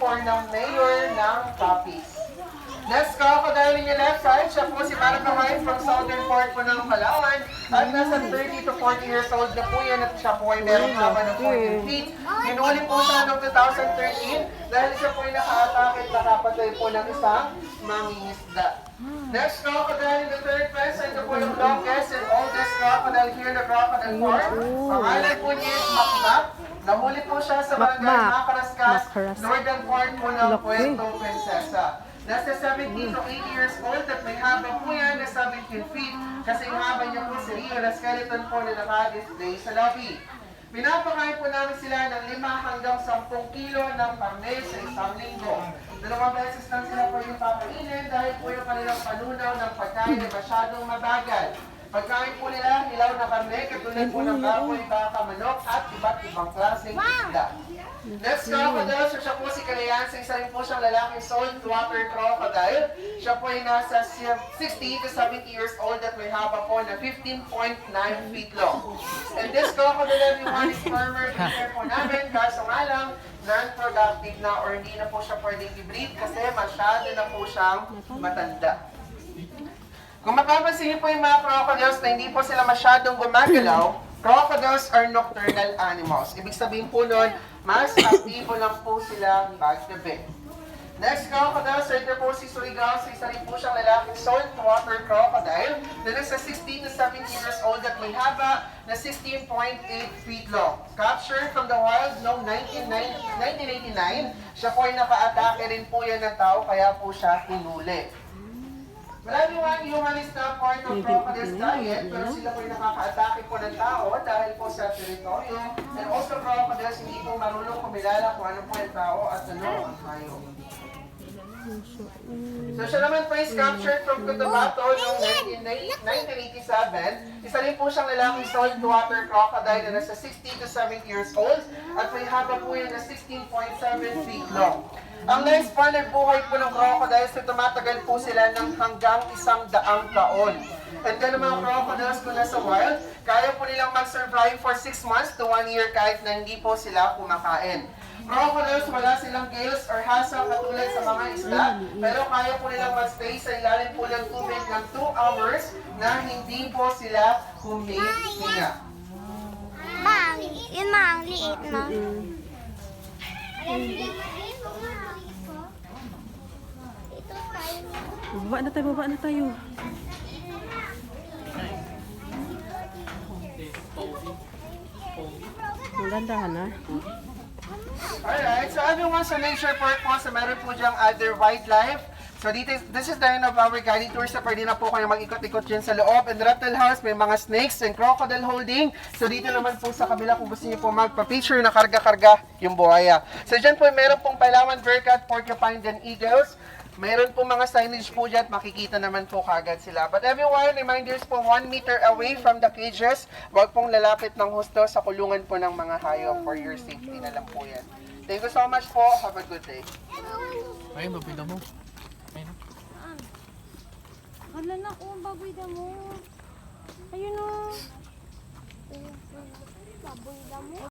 for ng mayor ng Capiz. Next crocodile in your left side, siya po si Maracamay from southern part po ng Palawan. At nasa 30 to 40 years old na po yan at siya po ay meron haba ng 14 feet. Hinuli po siya noong 2013 dahil siya po ay naka-atake at nakapatay po ng isang mangingisda. Next crocodile in the third person, ito po yung longest and oldest crocodile here in the crocodile farm. Pangalan po niya is Makmak. Nahuli po siya sa barangay Macarascas, northern part po ng Puerto Princesa. Nasa 70 to 80 years old at may haba po yan na 17 feet kasi yung haba niya po sa iyo na skeleton po na naka-display sa lobby. Pinapakain po namin sila ng 5 hanggang 10 kilo ng karne sa isang linggo. 2 beses lang sila po yung papainin dahil po yung kanilang panunaw ng pagkain ay masyadong mabagal. Pagkain po nila, hilaw na karne, katulad po ng baboy, baka, manok, at iba't ibang klaseng isda. Next crocodile, siya po si Kalayan. Isa rin po siyang lalaking saltwater crocodile. Siya po ay nasa 60 to 70 years old at may haba po na 15.9 feet long. And this crocodile, everyone, is former breeder po namin. Kaso nga lang, non-productive na or hindi na po siya pwedeng i-breed kasi masyado na po siyang matanda. Kung mapapansin niyo po yung mga crocodiles na hindi po sila masyadong gumagalaw, crocodiles are nocturnal animals. Ibig sabihin po nun, mas aktibo lang po sila paggabi. Next crocodile, ito po si Surigao. Isa rin po siyang lalaking saltwater crocodile na nasa 60 to 70 years old at may haba na 16.8 feet long. Captured from the wild noong 1989, siya po ay naka-atake rin po yan ng tao kaya po siya hinuli. Marami mga humanist na part of crocodile's diet, pero sila po yung nakaka-atake po ng tao dahil po sa teritoryo. And also crocodiles, hindi po marunong kumilala kung ano po yung tao at ano ang hayop. So siya naman po is captured from Cotabato noong 1987. Isa rin po siyang lalaking saltwater crocodile na nasa 60 to 70 years old at may haba po yan na 16.7 feet long. Ang lifespan ng buhay po ng crocodiles na tumatagal po sila ng hanggang 100 taon. And then ang mga crocodiles kung nasa wild, kaya po nilang mag-survive for 6 months to 1 year kahit na hindi po sila kumakain. Crocodiles, wala silang gills or hasang katulad sa mga isda, pero kaya po nilang mag-stay sa ilalim po ng tubig ng 2 hours na hindi po sila humihinga. Yun ma, ang liit na. Baba na tayo, baba na tayo. Maganda na. Alright, so everyone sa nature park po, so meron po diyang other wildlife. So this is the end of our guiding tour. So pwede na po kayo mag-ikot-ikot dyan sa loob. And reptile house, may mga snakes and crocodile holding. So dito naman po sa kabila kung gusto niyo po magpa-picture na karga-karga yung buhaya. So dyan po meron pong Palawan, Bearcat, Porcupine, and Eagles. Mayroon po mga signage po dyan, makikita naman po kagad sila. But everyone, reminders po 1 meter away from the cages. Huwag pong lalapit ng husto sa kulungan po ng mga hayop for your safety na lang po yan. Thank you so much po. Have a good day. Ayun, babida mo. Ayun. Hala na ko, baboy na mo. Ayun o. Baboy na mo.